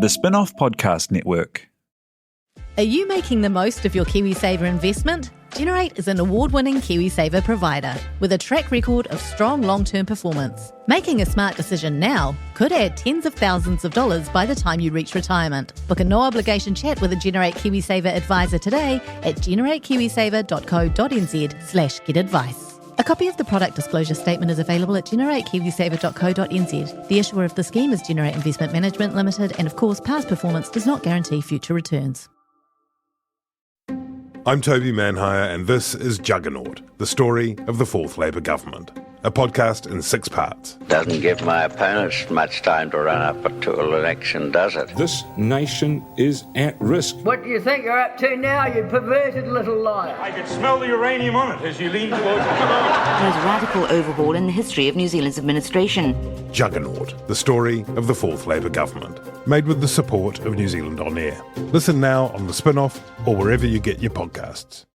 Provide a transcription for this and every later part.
The Spin-off Podcast Network. Are you making the most of your KiwiSaver investment? Generate is an award-winning KiwiSaver provider with a track record of strong long-term performance. Making a smart decision now could add tens of thousands of dollars by the time you reach retirement. Book a no-obligation chat with a Generate KiwiSaver advisor today at generatekiwisaver.co.nz/get-advice. A copy of the product disclosure statement is available at generatekiwisaver.co.nz. The issuer of the scheme is Generate Investment Management Limited, and of course, past performance does not guarantee future returns. I'm Toby Manhire, and this is Juggernaut, the story of the Fourth Labour Government, a podcast in 6 parts. Doesn't give my opponents much time to run up to an election, does it? This nation is at risk. What do you think you're up to now, you perverted little liar? I could smell the uranium on it as you lean towards the most radical overhaul in the history of New Zealand's administration. Juggernaut, the story of the Fourth Labour Government, made with the support of New Zealand On Air. Listen now on the Spin-off or wherever you get your podcasts.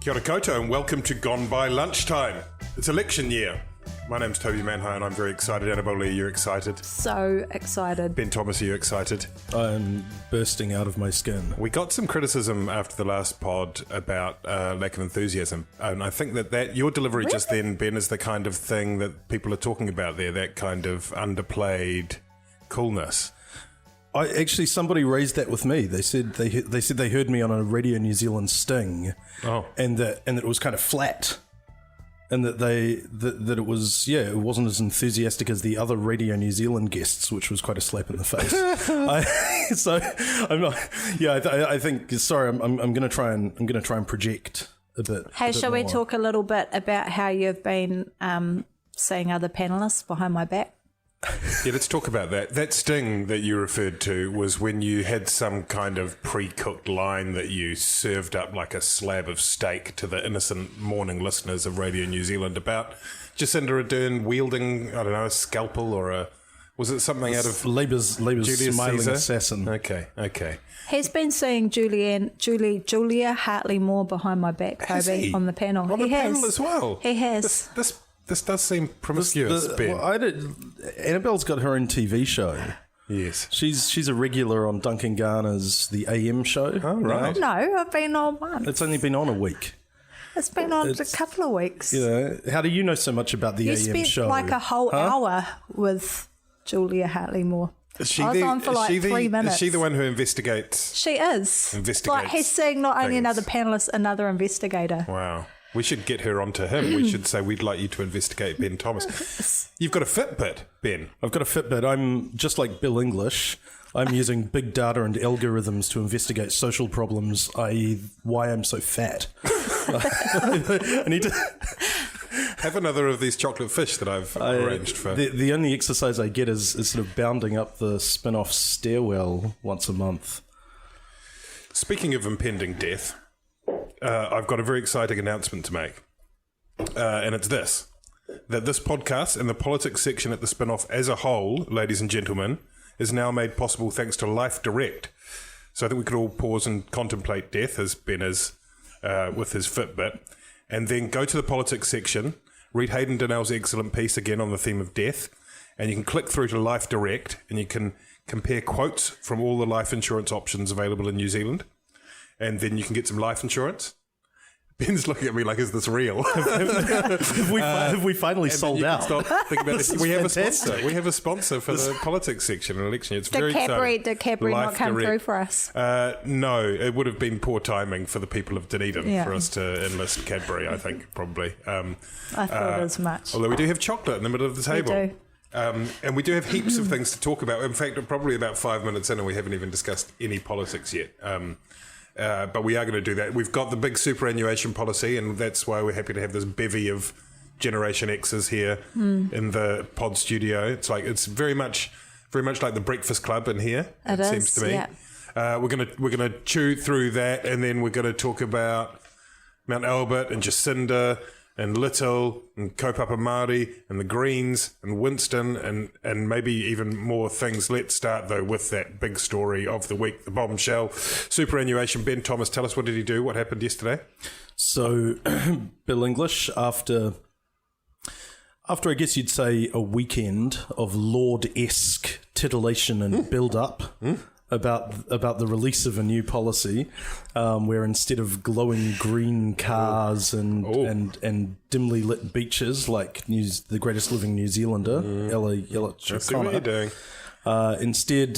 Kia ora koutou and welcome to Gone By Lunchtime. It's election year. My name's Toby Manhire and I'm very excited. Annabelle Lee, you're excited? So excited. Ben Thomas, are you excited? I'm bursting out of my skin. We got some criticism after the last pod about lack of enthusiasm, and I think that your delivery just then, Ben, is the kind of thing that people are talking about there, that kind of underplayed coolness. Somebody raised that with me. They said they heard me on a Radio New Zealand sting, and that it was kind of flat, and that it was it wasn't as enthusiastic as the other Radio New Zealand guests, which was quite a slap in the face. I think. Sorry, I'm going to try and project a bit. Hey, shall we talk a little bit about how you've been seeing other panellists behind my back? Yeah, let's talk about that. That sting that you referred to was when you had some kind of pre-cooked line that you served up like a slab of steak to the innocent morning listeners of Radio New Zealand about Jacinda Ardern wielding, I don't know, a scalpel or was it something out of Labour's Julius smiling Caesar? assassin? Okay. He's been seeing Julia Hartley-Moore behind my back, Toby, on the panel. On the panel as well? He has. This does seem promiscuous, Ben. Annabelle's got her own TV show. Yes. She's a regular on Duncan Garner's The AM show. Oh, right. No, I've been on once. It's only been on a week. It's been on a couple of weeks. How do you know so much about the AM show? You spent like a whole hour with Julia Hartley-Moore. I was on for 3 minutes. Is she the one who investigates? She is. Like he's seeing not only another panellist, another investigator. Wow. We should get her onto him. We should say we'd like you to investigate Ben Thomas. You've got a Fitbit, Ben. I've got a Fitbit. I'm just like Bill English. I'm using big data and algorithms to investigate social problems, i.e. why I'm so fat. I need to have another of these chocolate fish that I've arranged for. The only exercise I get is sort of bounding up the spin-off stairwell once a month. Speaking of impending death, I've got a very exciting announcement to make. And it's this. That this podcast and the politics section at the Spin-off as a whole, ladies and gentlemen, is now made possible thanks to Life Direct. So I think we could all pause and contemplate death, as Ben is with his Fitbit, and then go to the politics section, read Hayden Donnell's excellent piece again on the theme of death, and you can click through to Life Direct, and you can compare quotes from all the life insurance options available in New Zealand. And then you can get some life insurance. Ben's looking at me like, is this real? Have we finally sold out? Stop thinking about it. We have a sponsor. We have a sponsor for the politics section in election. It's very exciting. Did Cadbury not come through for us? No, it would have been poor timing for the people of Dunedin for us to enlist Cadbury, I think, probably. I thought as much. Although we do have chocolate in the middle of the table. We do. And we do have heaps of things to talk about. In fact, probably about 5 minutes in and we haven't even discussed any politics yet. But we are going to do that. We've got the big superannuation policy, and that's why we're happy to have this bevy of Generation X's here in the pod studio. It's very much like the Breakfast Club in here. It seems to me. Yeah. We're gonna chew through that, and then we're going to talk about Mount Albert and Jacinda and Little and kaupapa Māori and the Greens and Winston and maybe even more things. Let's start, though, with that big story of the week, the bombshell. Superannuation. Ben Thomas, tell us, what did he do? What happened yesterday? So, Bill English, after I guess you'd say a weekend of Lord-esque titillation and build-up about the release of a new policy, where instead of glowing green cars and dimly lit beaches like the greatest living New Zealander, Ella I see what you're doing. Instead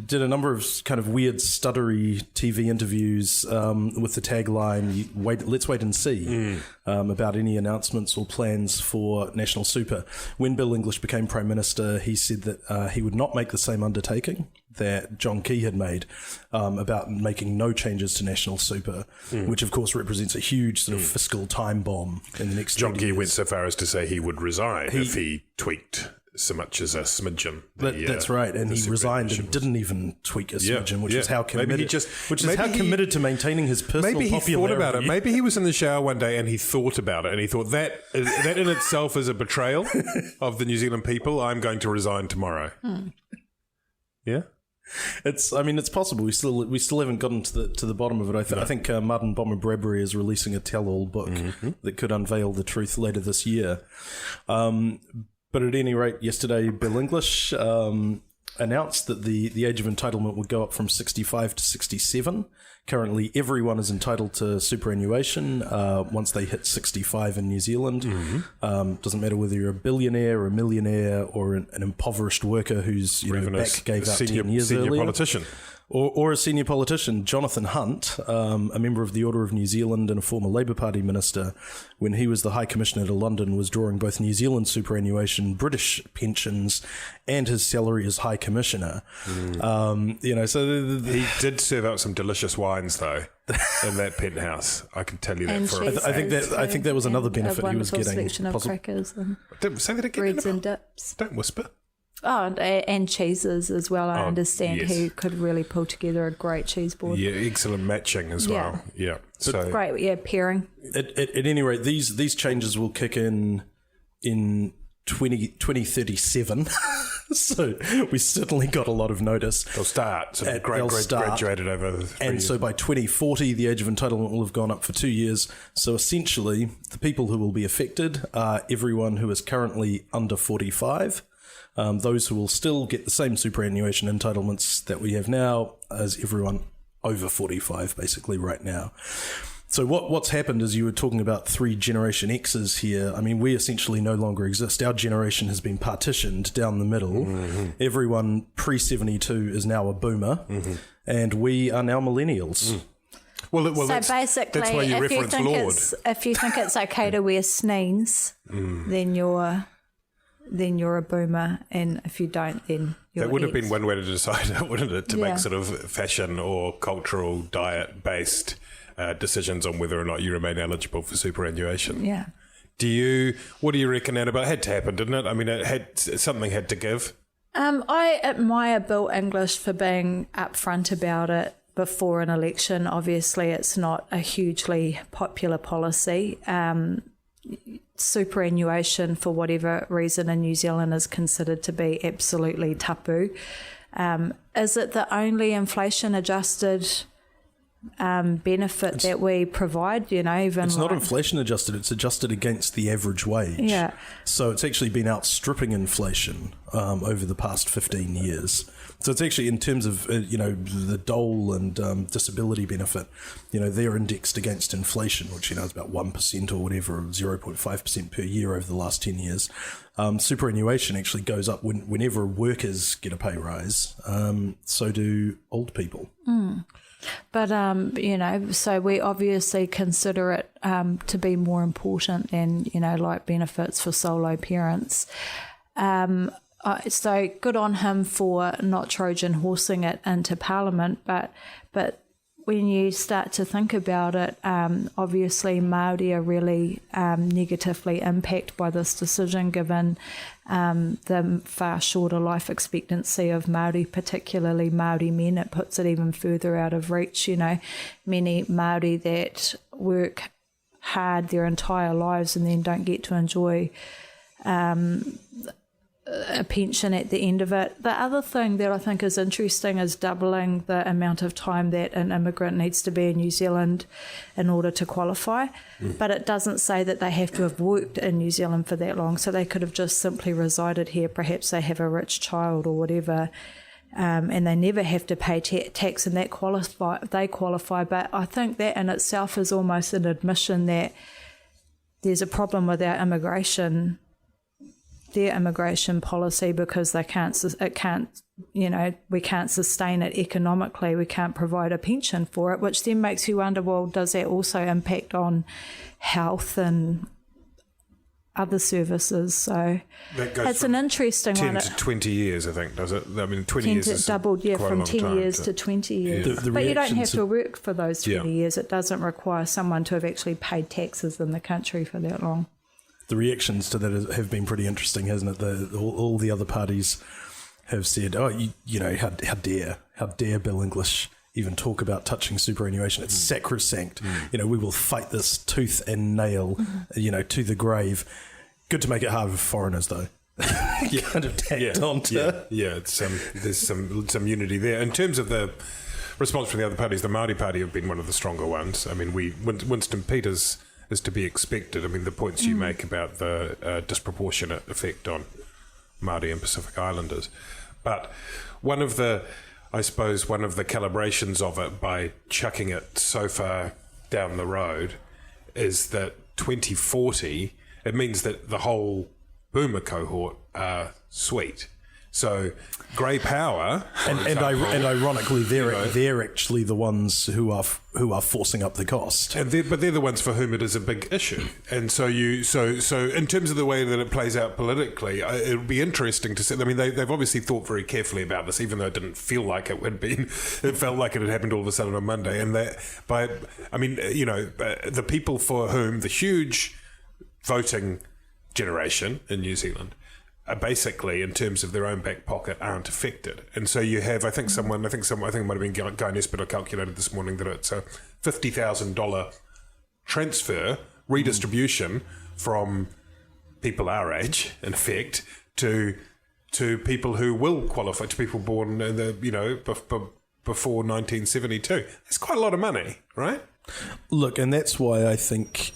did a number of kind of weird stuttery TV interviews with the tagline, let's wait and see, about any announcements or plans for National Super. When Bill English became Prime Minister, he said that he would not make the same undertaking that John Key had made about making no changes to National Super, which of course represents a huge sort of fiscal time bomb in the next John Key years. went so far as to say he would resign if he tweaked so much as a smidgen. That's right, and he resigned and didn't even tweak a smidgen, which is how committed. How committed to maintaining his personal maybe he popularity. thought about it. Maybe he was in the shower one day and he thought about it, and he thought that in itself is a betrayal of the New Zealand people. I'm going to resign tomorrow. Yeah. It's possible. We still haven't gotten to the bottom of it. I think Martin Bomber Bradbury is releasing a tell-all book that could unveil the truth later this year. But at any rate, yesterday Bill English announced that the age of entitlement would go up from 65 to 67. Currently, everyone is entitled to superannuation once they hit 65 in New Zealand. Doesn't matter whether you're a billionaire or a millionaire or an impoverished worker whose back gave out 10 years earlier. Politician. Or a senior politician. Jonathan Hunt, a member of the Order of New Zealand and a former Labour Party minister, when he was the High Commissioner to London, was drawing both New Zealand superannuation, British pensions, and his salary as High Commissioner. So he did serve out some delicious wines, though, in that penthouse. I can tell you that and for I think that was another benefit he was getting. A wonderful selection of crackers and Say that again. breads and dips. Don't whisper. Oh, and cheeses as well. I understand he could really pull together a great cheese board. Yeah, excellent matching as well. Yeah, so great. Pairing. At any rate, these changes will kick in 2037. So we certainly got a lot of notice. They'll start. So graduated over 3 years. So by 2040, the age of entitlement will have gone up for 2 years. So essentially, the people who will be affected are everyone who is currently under 45. Those who will still get the same superannuation entitlements that we have now as everyone over 45, basically, right now. So what's happened is you were talking about 3 Generation X's here. I mean, we essentially no longer exist. Our generation has been partitioned down the middle. Everyone pre-72 is now a boomer, and we are now millennials. Well, So that's basically, why you reference Lord. If you think it's okay to wear sneens, then you're a boomer, and if you don't, then you're That would have X. been one way to decide it, wouldn't it? To make sort of fashion or cultural diet-based decisions on whether or not you remain eligible for superannuation. Yeah. What do you reckon, Annabelle? It had to happen, didn't it? I mean, something had to give. I admire Bill English for being upfront about it before an election. Obviously, it's not a hugely popular policy. Superannuation, for whatever reason, in New Zealand is considered to be absolutely tapu. Is it the only inflation-adjusted benefit that we provide? It's not inflation adjusted; it's adjusted against the average wage. Yeah. So it's actually been outstripping inflation over the past 15 years. So it's actually, in terms of the dole and disability benefit, they're indexed against inflation, which is about 1% or whatever, 0.5% per year over the last 10 years. Superannuation actually goes up whenever workers get a pay rise. So do old people. But, so we obviously consider it to be more important than, like benefits for solo parents. So good on him for not Trojan horsing it into Parliament, but when you start to think about it, obviously Māori are really negatively impacted by this decision, given the far shorter life expectancy of Māori, particularly Māori men. It puts it even further out of reach. Many Māori that work hard their entire lives and then don't get to enjoy a pension at the end of it. The other thing that I think is interesting is doubling the amount of time that an immigrant needs to be in New Zealand in order to qualify. But it doesn't say that they have to have worked in New Zealand for that long. So they could have just simply resided here. Perhaps they have a rich child or whatever, and they never have to pay tax, and that they qualify. But I think that in itself is almost an admission that there's a problem with their immigration policy, because we can't sustain it economically. We can't provide a pension for it, which then makes you wonder, well, does that also impact on health and other services? So it's an interesting 10 one. to 20 years, I think, does it? I mean, 20 years is doubled, quite from a long 10 time years to 20 years. But you don't have to work for those 20 years. It doesn't require someone to have actually paid taxes in the country for that long. The reactions to that have been pretty interesting, hasn't it? All the other parties have said, "Oh, you know, how dare Bill English even talk about touching superannuation? It's sacrosanct. You know, we will fight this tooth and nail, you know, to the grave." Good to make it hard for foreigners, though. Kind of tacked onto. It's there's some unity there in terms of the response from the other parties. The Māori Party have been one of the stronger ones. I mean, Winston Peters is to be expected. I mean, the points you make about the disproportionate effect on Māori and Pacific Islanders. But one of the calibrations of it by chucking it so far down the road is that 2040, it means that the whole boomer cohort are sweet. So grey power, and ironically, they're actually the ones who are forcing up the cost. But they're the ones for whom it is a big issue. And so in terms of the way that it plays out politically, it would be interesting to see. I mean, they've obviously thought very carefully about this, even though it didn't feel like it had been. It felt like it had happened all of a sudden on Monday. And the people for whom the huge voting generation in New Zealand are basically, in terms of their own back pocket, aren't affected. And so you have, I think it might have been Guy Nesbitt calculated this morning that it's a $50,000 transfer, redistribution from people our age, in effect, to people who will qualify, to people born in the, before 1972. It's quite a lot of money, right? Look, and that's why I think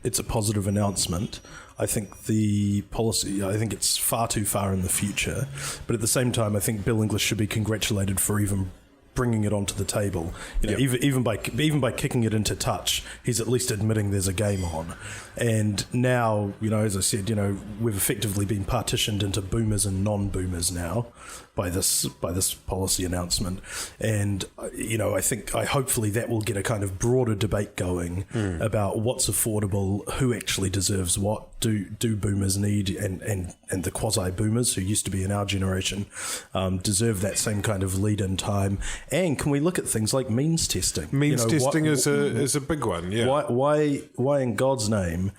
it's a positive announcement. I think the policy, I think it's far too far in the future. But at the same time, I think Bill English should be congratulated for even bringing it onto the table. Even by kicking it into touch, he's at least admitting there's a game on. And now, as I said, we've effectively been partitioned into boomers and non-boomers now by this policy announcement. And hopefully that will get a kind of broader debate going about what's affordable, who actually deserves what. Do boomers need, and the quasi-boomers who used to be in our generation deserve that same kind of lead-in time? And can we look at things like means testing? Means testing is a big one. Yeah. Why in God's name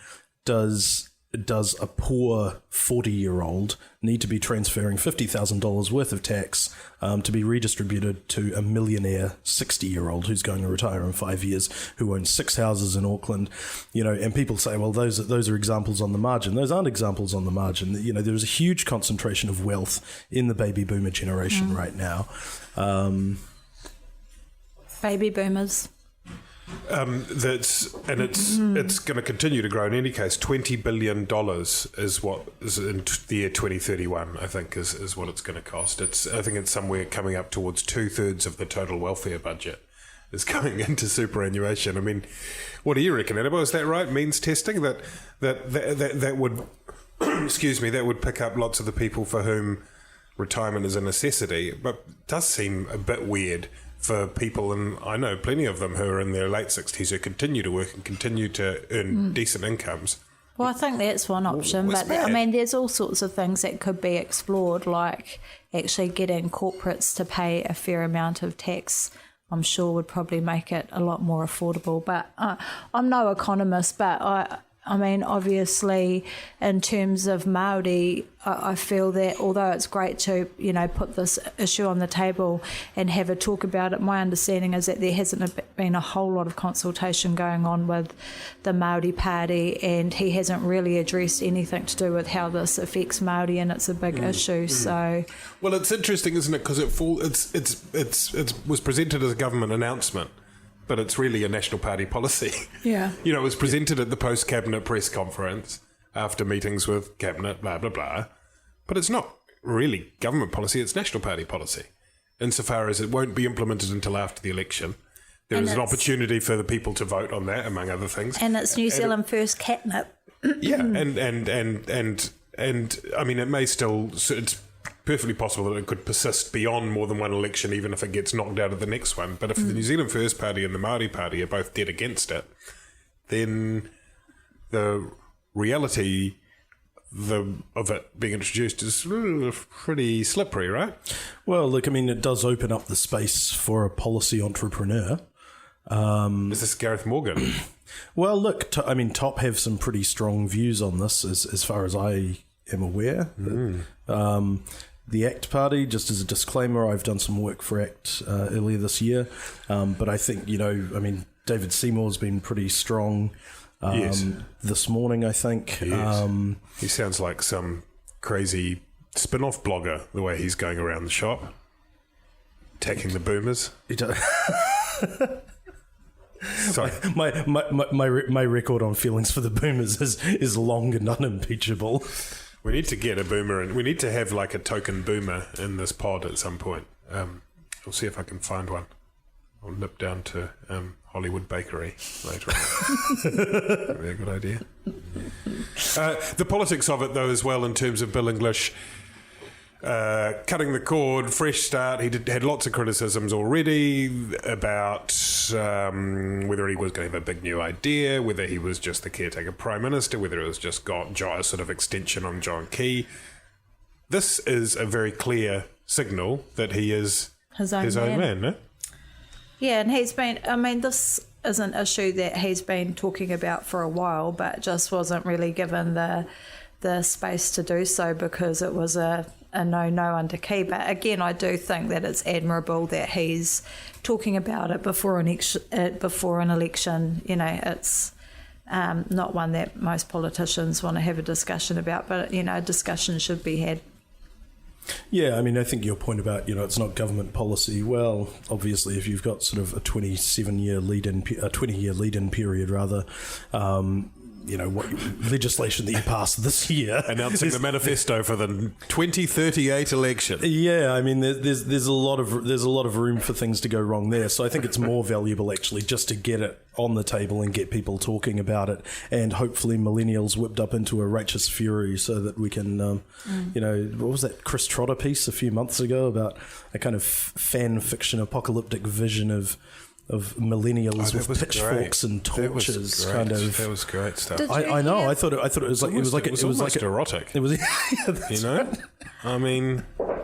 does a poor 40-year-old need to be transferring $50,000 worth of tax to be redistributed to a millionaire 60-year-old who's going to retire in 5 years, who owns 6 houses in Auckland? And people say, well, those are examples on the margin. Those aren't examples on the margin. There's a huge concentration of wealth in the baby boomer generation right now. Baby boomers. It's going to continue to grow in any case. $20 billion is what is in the year 2031. I think is what it's going to cost. I think it's somewhere coming up towards 2/3 of the total welfare budget is going into superannuation. I mean, what do you reckon, Annabelle? Is that right? Means testing that would that would pick up lots of the people for whom retirement is a necessity, but it does seem a bit weird for people, and I know plenty of them who are in their late 60s who continue to work and continue to earn decent incomes. Well, I think that's one option, but there's all sorts of things that could be explored, like actually getting corporates to pay a fair amount of tax. I'm sure would probably make it a lot more affordable. But I'm no economist, but I mean, obviously, in terms of Māori, I feel that although it's great to, put this issue on the table and have a talk about it, my understanding is that there hasn't been a whole lot of consultation going on with the Māori Party, and he hasn't really addressed anything to do with how this affects Māori, and it's a big issue. So, well, it's interesting, isn't it? Because it was presented as a government announcement. But it's really a National Party policy. Yeah. It was presented at the post-cabinet press conference after meetings with cabinet, blah, blah, blah. But it's not really government policy, it's National Party policy, insofar as it won't be implemented until after the election. There is an opportunity for the people to vote on that, among other things. And it's New Zealand first catnip. Yeah, and I mean, it may still... It's perfectly possible that it could persist beyond more than one election, even if it gets knocked out of the next one. But if the New Zealand First Party and the Māori Party are both dead against it, then the reality of it being introduced is pretty slippery, right? Well, look, I mean, it does open up the space for a policy entrepreneur. Is this Gareth Morgan? Well, look, Top have some pretty strong views on this, as far as I am aware. The ACT Party, just as a disclaimer, I've done some work for ACT earlier this year, but I think, David Seymour's been pretty strong this morning, I think. He sounds like some crazy spin-off blogger, the way he's going around the shop, attacking the boomers. Sorry. My record on feelings for the boomers is long and unimpeachable. We need to get a boomer, and we need to have like a token boomer in this pod at some point. I'll see if I can find one. I'll nip down to Hollywood Bakery later on. That'd be a good idea. The politics of it, though, as well, in terms of Bill English cutting the cord, fresh start. He had lots of criticisms already about whether he was going to have a big new idea, whether he was just the caretaker prime minister, whether it was just a sort of extension on John Key. This is a very clear signal that he is his own man, no? Yeah, and he's been, this is an issue that he's been talking about for a while, but just wasn't really given the space to do so because it was a no under Key. But again, I do think that it's admirable that he's talking about it before an election. It's not one that most politicians want to have a discussion about, but a discussion should be had. Yeah, I think your point about, it's not government policy. Well, obviously, if you've got sort of a 20-year lead-in period, rather, what legislation that you passed this year, announcing the manifesto for the 2038 election. Yeah, there's a lot of room for things to go wrong there. So I think it's more valuable actually just to get it on the table and get people talking about it, and hopefully millennials whipped up into a righteous fury so that we can, what was that Chris Trotter piece a few months ago about a kind of fan fiction apocalyptic vision of millennials with pitchforks and torches, kind of. That was great stuff. I know. I thought it was like erotic. It was,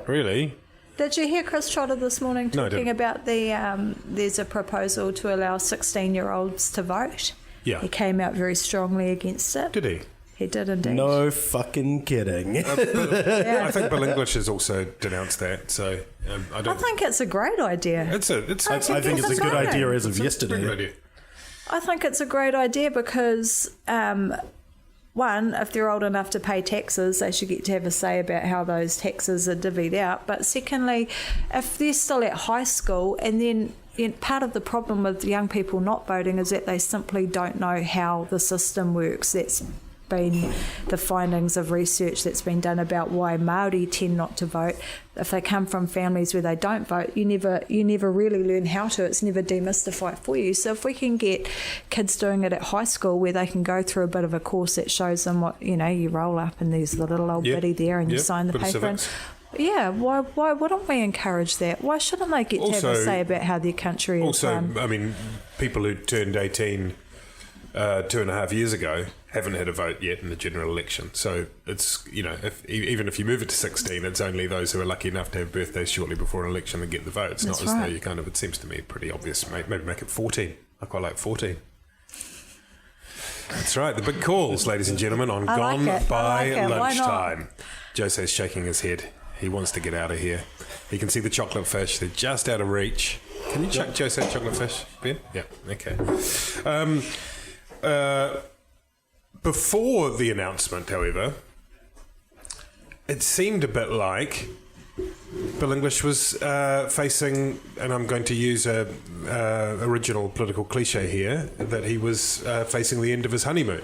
really. Did you hear Chris Trotter this morning talking about there's a proposal to allow 16-year-olds to vote? Yeah. He came out very strongly against it. Did he? He did indeed. No fucking kidding. I think Bill English has also denounced that. So I think it's a great idea. I think it's a good idea as of yesterday. I think it's a great idea because, one, if they're old enough to pay taxes, they should get to have a say about how those taxes are divvied out. But secondly, if they're still at high school, and then part of the problem with young people not voting is that they simply don't know how the system works. That's been the findings of research that's been done about why Māori tend not to vote. If they come from families where they don't vote, you never really learn how to. It's never demystified for you. So if we can get kids doing it at high school where they can go through a bit of a course that shows them what, you roll up and there's the little old bitty there and you sign the paper in. Yeah, why wouldn't we encourage that? Why shouldn't they get to have a say about how their country is run? Also, people who turned 18 2.5 years ago haven't had a vote yet in the general election. So it's, even if you move it to 16, it's only those who are lucky enough to have birthdays shortly before an election that get the vote. It's not as though you it seems to me pretty obvious. Maybe make it 14. I quite like 14. That's right, the big calls, ladies and gentlemen, on Gone by Lunchtime. Jose's shaking his head. He wants to get out of here. He can see the chocolate fish. They're just out of reach. Can you chuck Jose chocolate fish, Ben? Yeah, okay. Before the announcement, however, it seemed a bit like Bill English was facing, and I'm going to use a original political cliche here, that he was facing the end of his honeymoon,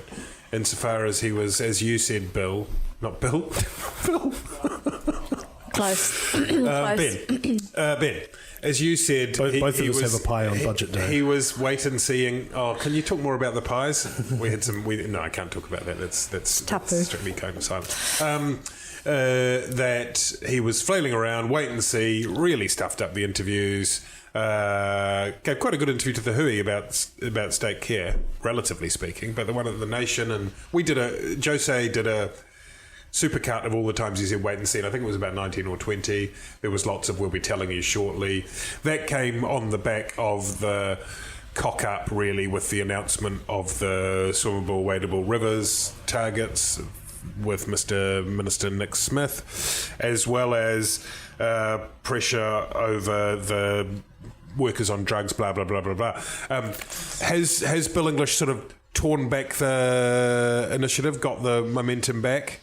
insofar as he was, as you said, Bill, not Bill, Bill. Close. Ben, as you said, both of us have a pie on budget day. He was wait and seeing. Oh, can you talk more about the pies? We had some. No, I can't talk about that. That's strictly code of silence. That he was flailing around, wait and see, really stuffed up the interviews. Gave quite a good interview to the Hui about state care, relatively speaking, but the one at the Nation, and Jose did a supercut of all the times he said wait and see, and I think it was about 19 or 20. There was lots of "we'll be telling you shortly." That came on the back of the cock-up, really, with the announcement of the swimmable, wadable rivers targets with Mr. Minister Nick Smith, as well as pressure over the workers on drugs, blah, blah, blah, blah, blah. Has Bill English sort of torn back the initiative, got the momentum back?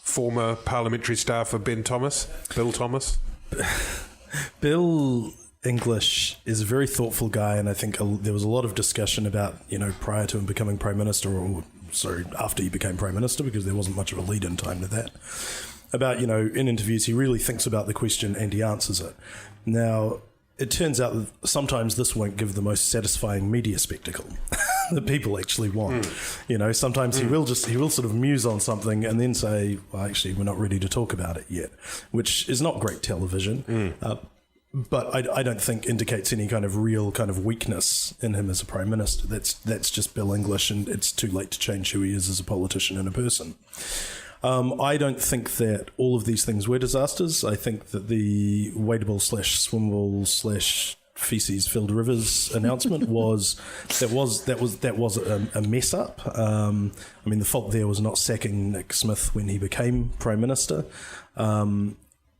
Former parliamentary staffer Bill Thomas. Bill English is a very thoughtful guy, and I think there was a lot of discussion about, prior to him becoming Prime Minister, after he became Prime Minister, because there wasn't much of a lead-in time to that, about, in interviews, he really thinks about the question and he answers it. Now, it turns out that sometimes this won't give the most satisfying media spectacle that people actually want. Sometimes he will sort of muse on something and then say, well, actually, we're not ready to talk about it yet, which is not great television. But I don't think indicates any kind of real kind of weakness in him as a Prime Minister. That's just Bill English, and it's too late to change who he is as a politician and a person. I don't think that all of these things were disasters. I think that the wadable/swimmable/ feces-filled rivers announcement was a mess up. The fault there was not sacking Nick Smith when he became Prime Minister.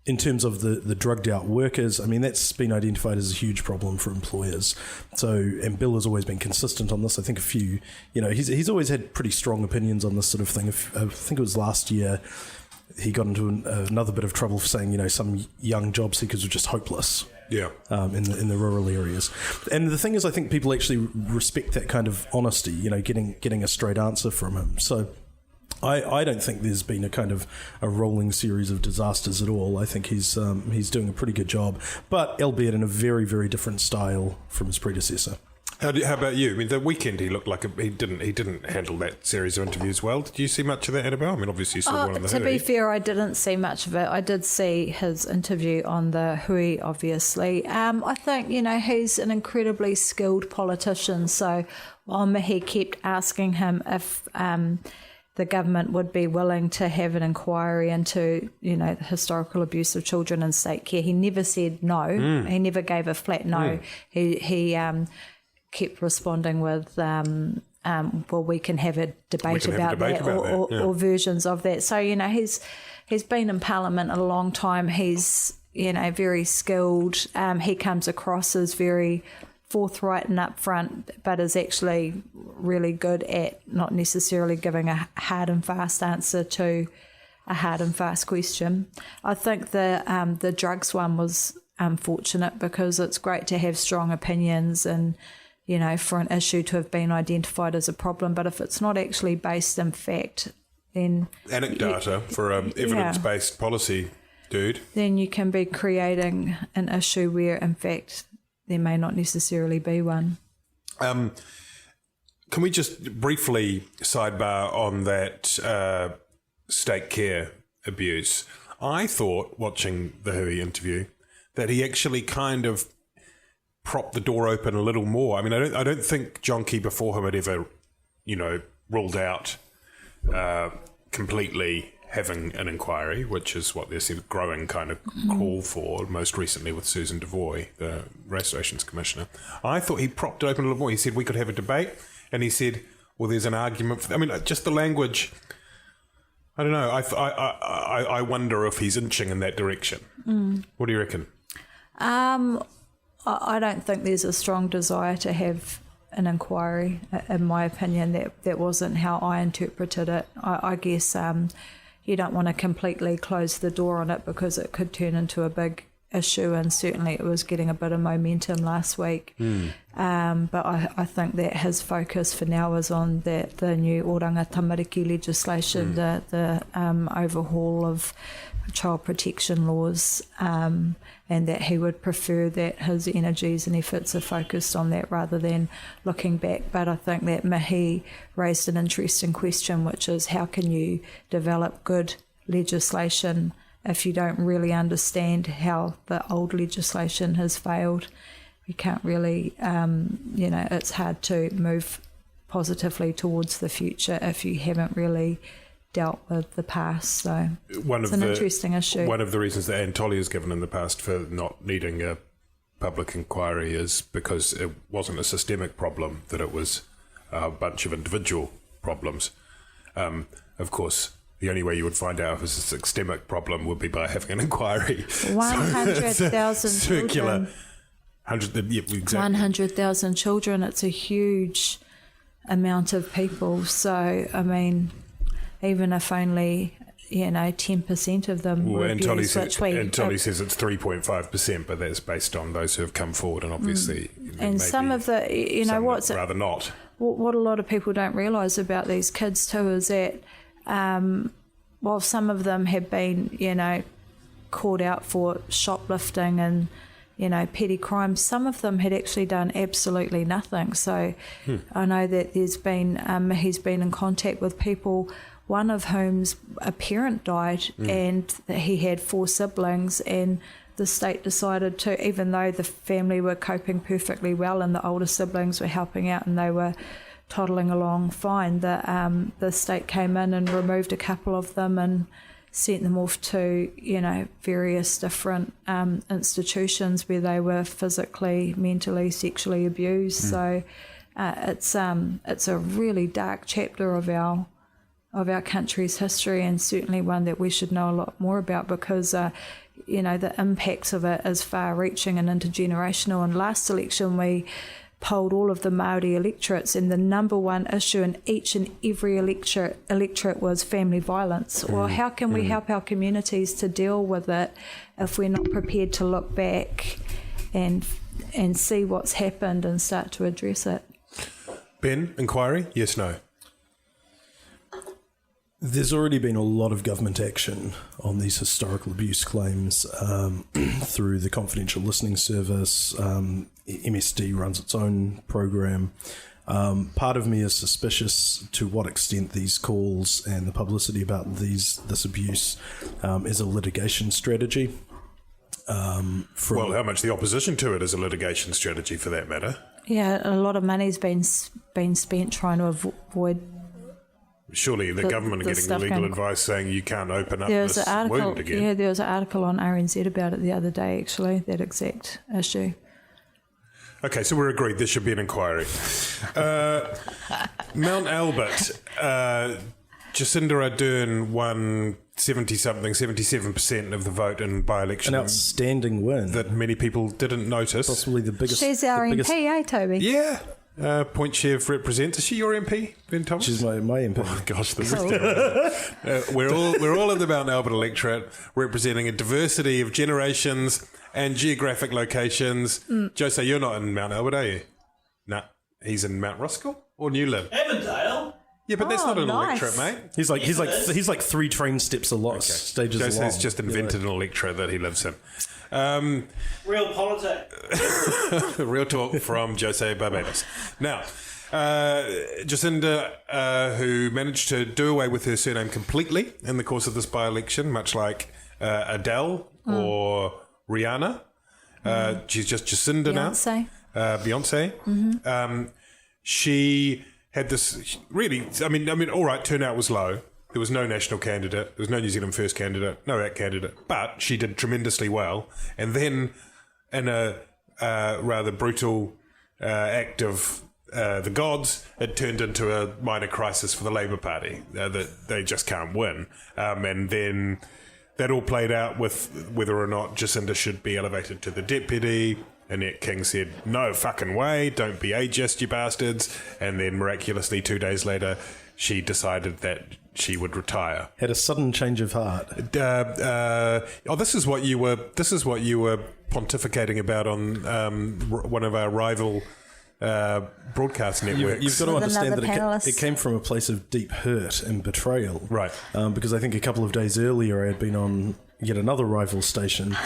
In terms of the drugged out workers, that's been identified as a huge problem for employers. And Bill has always been consistent on this. I think he's always had pretty strong opinions on this sort of thing. I think it was last year he got into another bit of trouble for saying, some young job seekers were just hopeless. Yeah. In the rural areas. And the thing is, I think people actually respect that kind of honesty, getting a straight answer from him. So I don't think there's been a kind of a rolling series of disasters at all. I think he's doing a pretty good job, but albeit in a very, very different style from his predecessor. How about you? The weekend he looked like he didn't handle that series of interviews well. Did you see much of that, Annabelle? Obviously you saw one on the Hui. To be fair, I didn't see much of it. I did see his interview on the Hui, obviously. I think, he's an incredibly skilled politician. So while Mihi kept asking him if the government would be willing to have an inquiry into, the historical abuse of children in state care, he never said no. He never gave a flat no. He kept responding with, well, we can have a debate about that, or versions of that. So, he's been in Parliament a long time. He's, very skilled. He comes across as very forthright and upfront, but is actually really good at not necessarily giving a hard and fast answer to a hard and fast question. I think the drugs one was unfortunate, because it's great to have strong opinions and, for an issue to have been identified as a problem, but if it's not actually based in fact, then anecdata for evidence-based policy, dude, then you can be creating an issue where in fact there may not necessarily be one. Can we just briefly sidebar on that state care abuse? I thought, watching the Hui interview, that he actually kind of propped the door open a little more. I don't think John Key before him had ever, ruled out completely having an inquiry, which is what there's a growing kind of call for, most recently with Susan Devoy, the Race Relations Commissioner. I thought he propped it open a little more. He said we could have a debate, and he said, or there's an argument for. I mean, just the language. I don't know. I wonder if he's inching in that direction. What do you reckon? I don't think there's a strong desire to have an inquiry. In my opinion, that wasn't how I interpreted it. I guess you don't want to completely close the door on it because it could turn into a big issue, and certainly it was getting a bit of momentum last week. But I think that his focus for now is on the new Oranga Tamariki legislation, the overhaul of child protection laws, and that he would prefer that his energies and efforts are focused on that rather than looking back. But I think that Mihi raised an interesting question, which is how can you develop good legislation if you don't really understand how the old legislation has failed? You can't really, it's hard to move positively towards the future if you haven't really dealt with the past. So it's an interesting issue. One of the reasons that Anatoly has given in the past for not needing a public inquiry is because it wasn't a systemic problem, that it was a bunch of individual problems. Of course, the only way you would find out if it's a systemic problem would be by having an inquiry. 100,000 children. 100,000 children. It's a huge amount of people. So, I mean, even if only 10% of them were abused, Anatoly says it's 3.5%, but that's based on those who have come forward, and obviously, and some of the, what's rather not. What a lot of people don't realise about these kids too is that, while some of them have been, called out for shoplifting and petty crimes, some of them had actually done absolutely nothing. So I know that he's been in contact with people, one of whom's a parent died, and that he had 4 siblings, and the state decided to, even though the family were coping perfectly well and the older siblings were helping out and they were toddling along fine, the state came in and removed a couple of them and sent them off to various different institutions where they were physically, mentally, sexually abused. So it's a really dark chapter of our country's history, and certainly one that we should know a lot more about, because the impacts of it is far-reaching and intergenerational. And last election we polled all of the Māori electorates, and the number one issue in each and every electorate was family violence. Well, how can we help our communities to deal with it if we're not prepared to look back and see what's happened and start to address it? Ben, inquiry? Yes, no? There's already been a lot of government action on these historical abuse claims through the Confidential Listening Service. MSD runs its own program. Part of me is suspicious to what extent these calls and the publicity about this abuse is a litigation strategy. How much the opposition to it is a litigation strategy, for that matter. Yeah, a lot of money's been spent trying to avoid. Surely the government are getting legal advice saying you can't open up this wound again. Yeah, there was an article on RNZ about it the other day, actually, that exact issue. Okay, so we're agreed there should be an inquiry. Mount Albert, Jacinda Ardern won 77% of the vote in by-election. An outstanding win. That many people didn't notice. Possibly the biggest. She's our MP, Toby? Yeah. Point Chev represents. Is she your MP, Ben Thomas? She's my MP. Oh, gosh, this is terrible. We're all in the Mount Albert electorate, representing a diversity of generations and geographic locations. Jose, you're not in Mount Albert, are you? Nah, he's in Mount Roskill or Newland. Avondale. Yeah, but that's not an electorate, mate. He's like 3 train steps a lot. Stages Jose's along. just invented an electorate that he lives in. Real politics. Real talk from Jose Barbados. Now, Jacinda, who managed to do away with her surname completely in the course of this by-election, much like Adele or Rihanna. She's just Jacinda now. Beyonce. Mm-hmm. She had this really, I mean, all right, turnout was low. There was no national candidate. There was no New Zealand First candidate, no ACT candidate. But she did tremendously well. And then in a rather brutal act of the gods, it turned into a minor crisis for the Labour Party, that they just can't win. And then that all played out with whether or not Jacinda should be elevated to the deputy. Annette King said, no fucking way, don't be ageist, you bastards. And then miraculously 2 days later, she decided that she would retire. Had a sudden change of heart. This is what you were pontificating about on one of our rival broadcast networks. You've got to understand that it came from a place of deep hurt and betrayal. Right. Because I think a couple of days earlier I had been on yet another rival station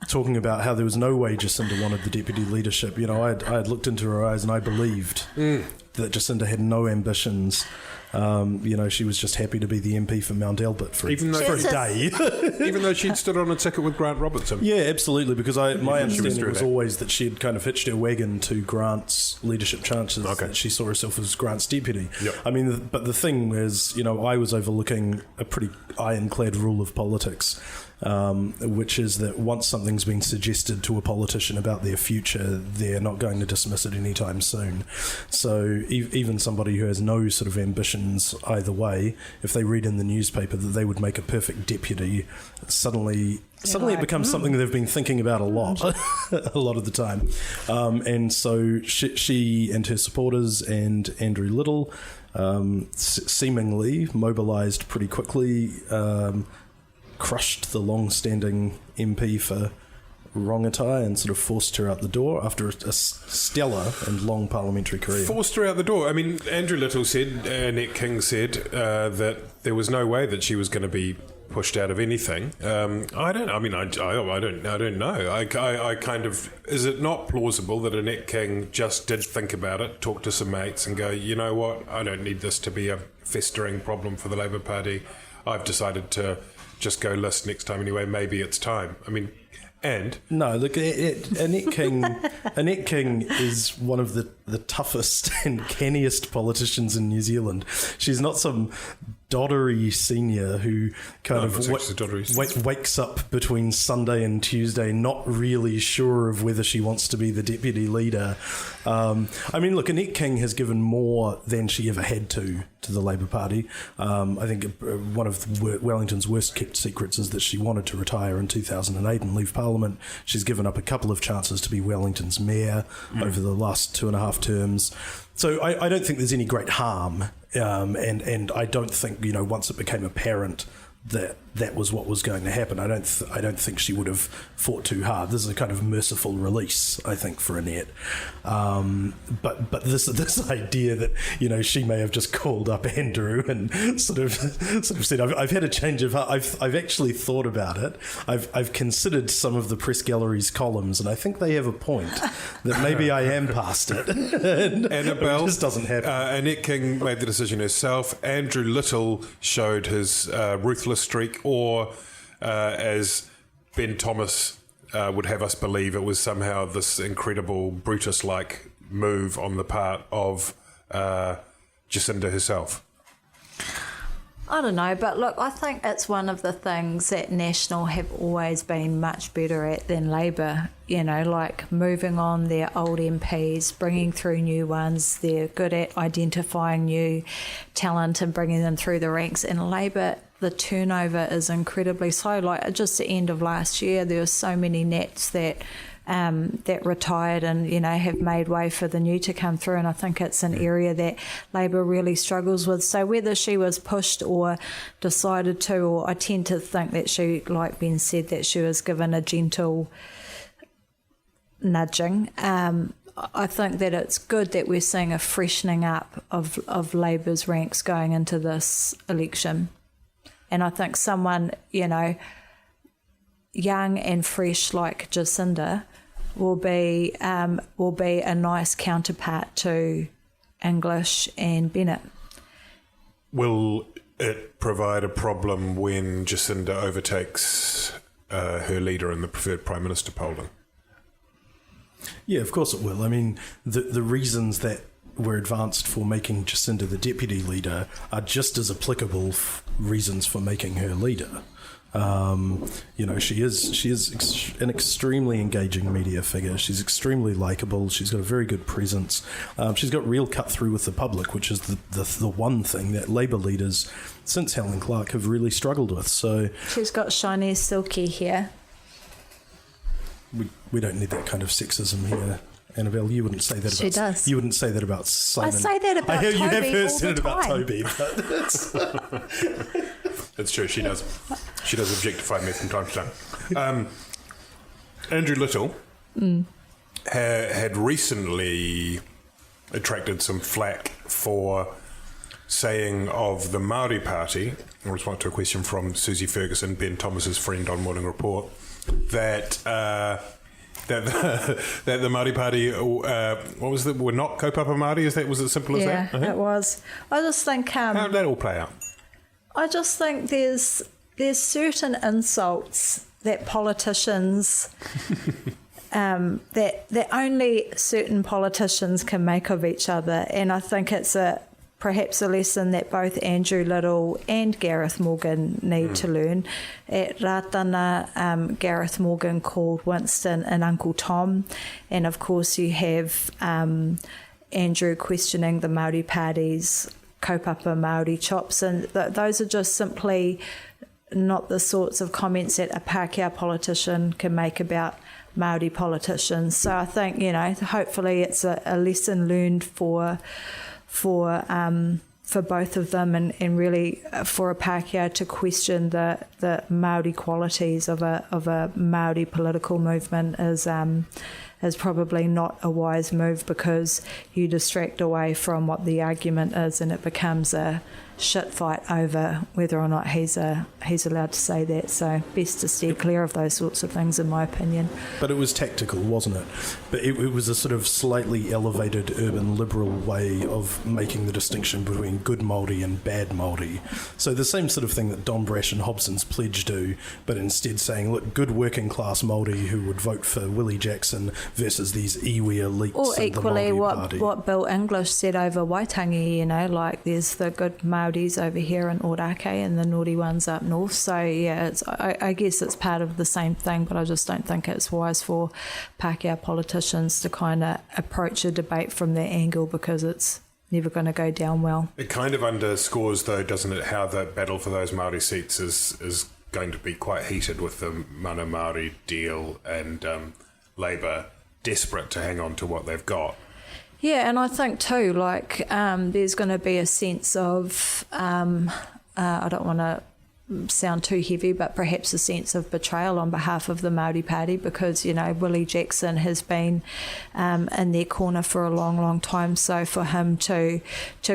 talking about how there was no way Jacinda wanted the deputy leadership. You know, I had looked into her eyes and I believed that Jacinda had no ambitions. You know, she was just happy to be the MP for Mount Albert for a day. Even though she'd stood on a ticket with Grant Robertson. Yeah, absolutely, because my understanding was always that she had kind of hitched her wagon to Grant's leadership chances, that she saw herself as Grant's deputy. Yep. I mean, but the thing is, you know, I was overlooking a pretty ironclad rule of politics, which is that once something's been suggested to a politician about their future, they're not going to dismiss it anytime soon. So even somebody who has no sort of ambitions either way, if they read in the newspaper that they would make a perfect deputy, suddenly it becomes something they've been thinking about a lot of the time. And so she and her supporters and Andrew Little seemingly mobilised pretty quickly, crushed the long-standing MP for Rongotai and sort of forced her out the door after a stellar and long parliamentary career. Forced her out the door. I mean, Andrew Little said, Annette King said that there was no way that she was going to be pushed out of anything. I don't know. I kind of, is it not plausible that Annette King just did think about it, talk to some mates and go, you know what, I don't need this to be a festering problem for the Labour Party. I've decided to just go list next time anyway. Maybe it's time. I mean, and no, look, Annette King is one of the toughest and canniest politicians in New Zealand. She's not some doddery senior who kind of wakes up between Sunday and Tuesday not really sure of whether she wants to be the deputy leader. I mean, look, Annette King has given more than she ever had to the Labour Party. I think one of Wellington's worst kept secrets is that she wanted to retire in 2008 and leave Parliament. She's given up a couple of chances to be Wellington's mayor over the last 2.5 terms. So I don't think there's any great harm, and I don't think, you know, once it became apparent that was what was going to happen, I don't think she would have fought too hard. This is a kind of merciful release, I think, for Annette. But this idea that, you know, she may have just called up Andrew and sort of said, I've had a change of heart. I've actually thought about it. I've considered some of the press gallery's columns, and I think they have a point that maybe I am past it. and Annabelle, it just doesn't happen. Annette King made the decision herself. Andrew Little showed his ruthless streak, or as Ben Thomas would have us believe, it was somehow this incredible Brutus-like move on the part of Jacinda herself. I don't know, but look, I think it's one of the things that National have always been much better at than Labour, you know, like moving on their old MPs, bringing through new ones. They're good at identifying new talent and bringing them through the ranks. And Labour, the turnover is incredibly slow. Like just the end of last year, there were so many Nats that retired and, you know, have made way for the new to come through. And I think it's an area that Labour really struggles with. So whether she was pushed or decided to, or I tend to think that she, like Ben said, that she was given a gentle nudging. I think that it's good that we're seeing a freshening up of Labour's ranks going into this election. And I think someone, you know, young and fresh like Jacinda will be a nice counterpart to English and Bennett. Will it provide a problem when Jacinda overtakes her leader in the preferred Prime Minister polling? Yeah, of course it will. I mean, the reasons that were advanced for making Jacinda the deputy leader are just as applicable reasons for making her leader. She is an extremely engaging media figure. She's extremely likeable. She's got a very good presence. She's got real cut through with the public, which is the one thing that Labour leaders since Helen Clark have really struggled with. So she's got shiny, silky hair. We don't need that kind of sexism here. Annabelle, you wouldn't say that about... She does. You wouldn't say that about Simon. I say that about Toby you have heard all said the it about time. Toby, but It's true, she does. She does objectify me from time to time. Andrew Little had recently attracted some flack for saying of the Māori Party, in response to a question from Susie Ferguson, Ben Thomas's friend on Morning Report, that the Māori Party, were not kaupapa Māori? Was it as simple as that? Yeah, it was. I just think... how did that all play out? I just think there's certain insults that politicians... that only certain politicians can make of each other, and I think it's perhaps a lesson that both Andrew Little and Gareth Morgan need to learn. At Ratana, Gareth Morgan called Winston an Uncle Tom, and of course you have Andrew questioning the Māori Party's kaupapa Māori chops, and those are just simply not the sorts of comments that a Pākehā politician can make about Māori politicians. So I think, hopefully it's a lesson learned for both of them, and really for a Pākehā to question the Māori qualities of a Māori political movement is probably not a wise move, because you distract away from what the argument is, and it becomes a shit fight over whether or not he's allowed to say that. So best to steer clear of those sorts of things, in my opinion. But it was tactical, wasn't it? But it was a sort of slightly elevated urban liberal way of making the distinction between good Māori and bad Māori. So the same sort of thing that Don Brash and Hobson's pledge do, but instead saying, look, good working class Māori who would vote for Willie Jackson versus these iwi elites. Or equally the Māori Party. what Bill English said over Waitangi, like there's the good Māoris over here in Ōrākei and the naughty ones up north. So yeah, I guess it's part of the same thing, but I just don't think it's wise for Pākehā politicians to kind of approach a debate from that angle, because it's never going to go down well. It kind of underscores, though, doesn't it, how the battle for those Māori seats is going to be quite heated, with the Mana Māori deal and Labour desperate to hang on to what they've got. Yeah, and I think too, there's going to be a sense of, I don't want to sound too heavy, but perhaps a sense of betrayal on behalf of the Māori Party, because, Willie Jackson has been in their corner for a long, long time. So for him to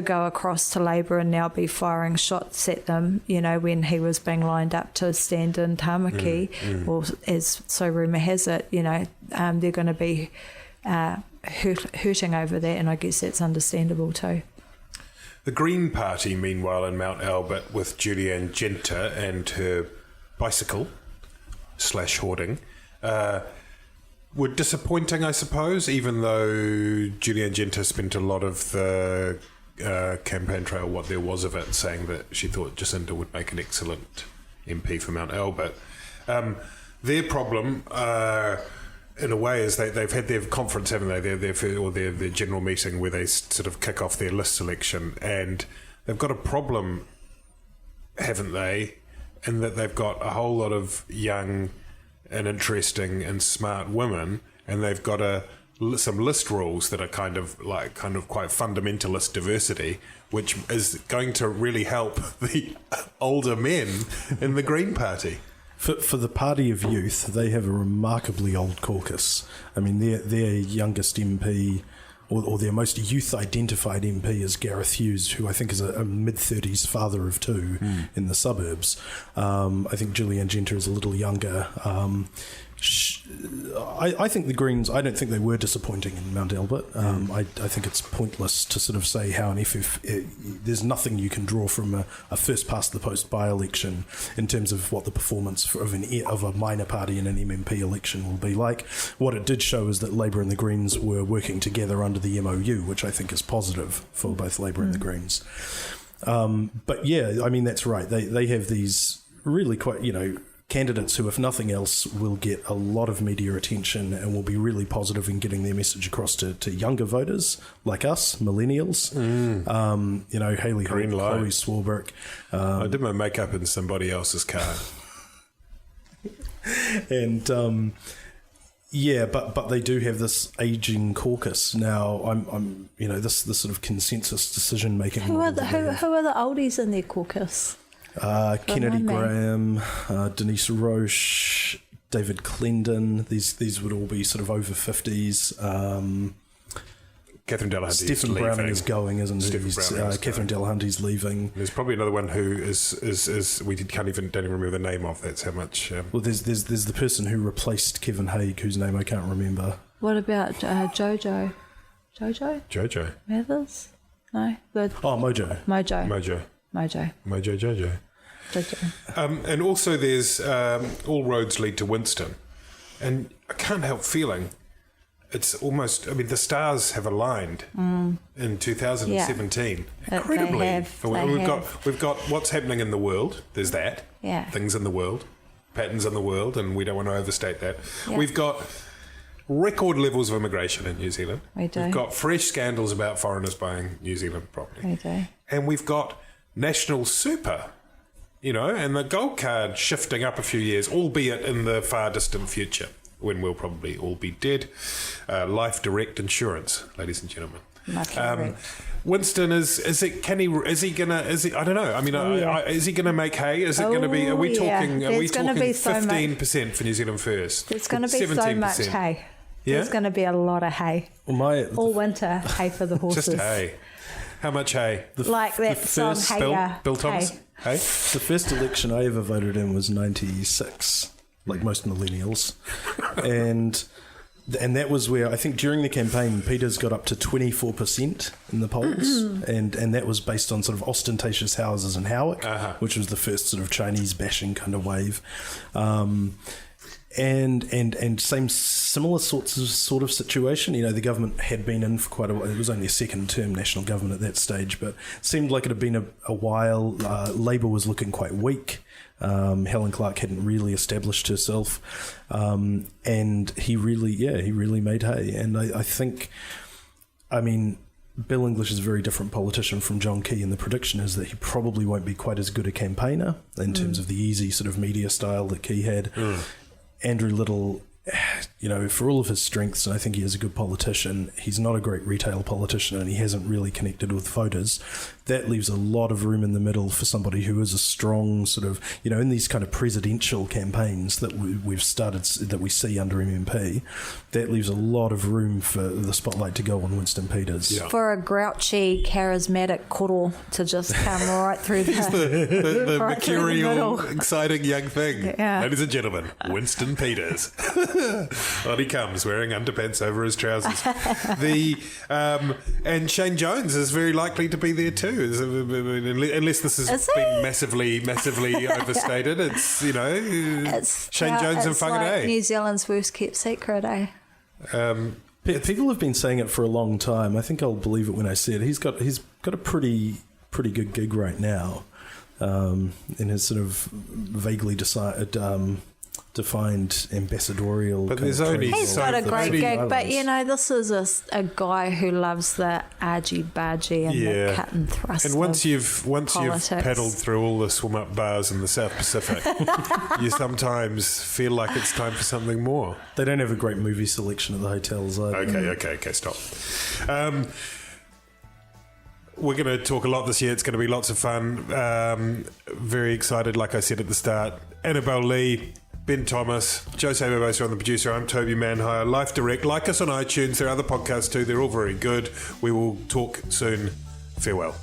go across to Labour and now be firing shots at them, when he was being lined up to stand in Tāmaki, or as so rumour has it, they're going to be hurting over that, and I guess that's understandable too. The Green Party, meanwhile, in Mount Albert, with Julianne Genter and her bicycle / hoarding, were disappointing, I suppose, even though Julianne Genter spent a lot of the campaign trail, what there was of it, saying that she thought Jacinda would make an excellent MP for Mount Albert. Their problem, in a way, is they've had their conference, haven't they? Their general meeting where they sort of kick off their list selection, and they've got a problem, haven't they? In that they've got a whole lot of young and interesting and smart women, and they've got some list rules that are kind of quite fundamentalist diversity, which is going to really help the older men in the Green Party. For the Party of Youth, they have a remarkably old caucus. I mean, their youngest MP, or their most youth-identified MP, is Gareth Hughes, who I think is a mid-30s father of two in the suburbs. I think Julianne Genter is a little younger. I think the Greens, I don't think they were disappointing in Mount Albert. I think it's pointless to sort of say how there's nothing you can draw from a first-past-the-post by-election in terms of what the performance of a minor party in an MMP election will be like. What it did show is that Labour and the Greens were working together under the MOU, which I think is positive for both Labour and the Greens. But yeah, I mean, that's right. They have these really quite, candidates who, if nothing else, will get a lot of media attention and will be really positive in getting their message across to younger voters like us, millennials. Hayley Hope, Chloe Swarbrick. I did my makeup in somebody else's car. And but they do have this aging caucus now. I'm this sort of consensus decision making. Who are the oldies in their caucus? Kennedy Graham, Denise Roche, David Clendon. These would all be sort of over 50s. Catherine Delahunty. Stephen Browning is going, isn't he? Catherine Delahunty's leaving. There's probably another one who is we don't even remember the name of. That's how much. Well, there's the person who replaced Kevin Haig, whose name I can't remember. What about Jojo? Jojo Mathers? No. Mojo. And also there's All Roads Lead to Winston, and I can't help feeling it's almost, the stars have aligned in 2017 incredibly. We've got what's happening in the world. There's that things in the world, patterns in the world, and we don't want to overstate that. We've got record levels of immigration in New Zealand. We do. We've got fresh scandals about foreigners buying New Zealand property. We do. And we've got national super, and the gold card shifting up a few years, albeit in the far distant future, when we'll probably all be dead. Life Direct Insurance, ladies and gentlemen. Winston is he gonna is he I don't know. Is he gonna make hay? Is it gonna be? Are we talking 15% for New Zealand First? There's gonna be 17%. So much hay. Yeah? There's gonna be a lot of hay. All winter hay for the horses. Just hay. How much hay? That song, Hey Bill Thomas. Hey. The first election I ever voted in was 96, like most millennials, and that was where I think during the campaign Peters got up to 24% in the polls, and that was based on sort of ostentatious houses in Howick, which was the first sort of Chinese bashing kind of wave. And similar sort of situation. The government had been in for quite a while. It was only a second term national government at that stage, but it seemed like it had been a while. Labour was looking quite weak. Helen Clark hadn't really established herself, and he really made hay. And I think, Bill English is a very different politician from John Key, and the prediction is that he probably won't be quite as good a campaigner in terms of the easy sort of media style that Key had. Andrew Little, for all of his strengths, and I think he is a good politician, he's not a great retail politician, and he hasn't really connected with voters. That leaves a lot of room in the middle for somebody who is a strong sort of, in these kind of presidential campaigns that we've started, that we see under MMP, that leaves a lot of room for the spotlight to go on Winston Peters. Yeah. For a grouchy, charismatic koro to just come right through the mercurial, exciting young thing. Yeah. Ladies and gentlemen, Winston Peters. On he comes, wearing underpants over his trousers. And Shane Jones is very likely to be there too. Unless this has been massively overstated. It's Shane Jones and Whangarei. Like New Zealand's worst kept secret, eh? People have been saying it for a long time. I think I'll believe it when I see it. He's got a pretty good gig right now, in his sort of vaguely defined ambassadorial. But there's only he's got a great gig, but this is a guy who loves the argy-bargy and the cut and thrust. And once you've paddled through all the swim-up bars in the South Pacific, you sometimes feel like it's time for something more. They don't have a great movie selection at the hotels either. Okay, stop. We're going to talk a lot this year. It's going to be lots of fun. Very excited, like I said at the start. Annabelle Lee, Ben Thomas, Jose Barbosa on the producer. I'm Toby Manhire. Life Direct. Like us on iTunes. There are other podcasts too. They're all very good. We will talk soon. Farewell.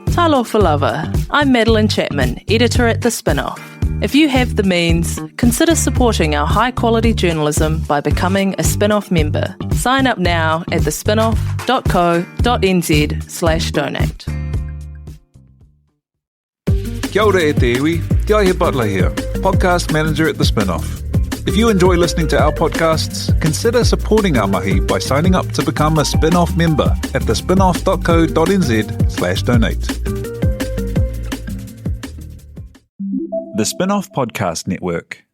Talofa lover, I'm Madeline Chapman, editor at The Spinoff. If you have the means, consider supporting our high-quality journalism by becoming a Spinoff member. Sign up now at thespinoff.co.nz/donate. Kia ora e te iwi, Te Aihe Butler here, podcast manager at The Spinoff. If you enjoy listening to our podcasts, consider supporting our mahi by signing up to become a spin-off member at thespinoff.co.nz/donate. The Spin-off Podcast Network.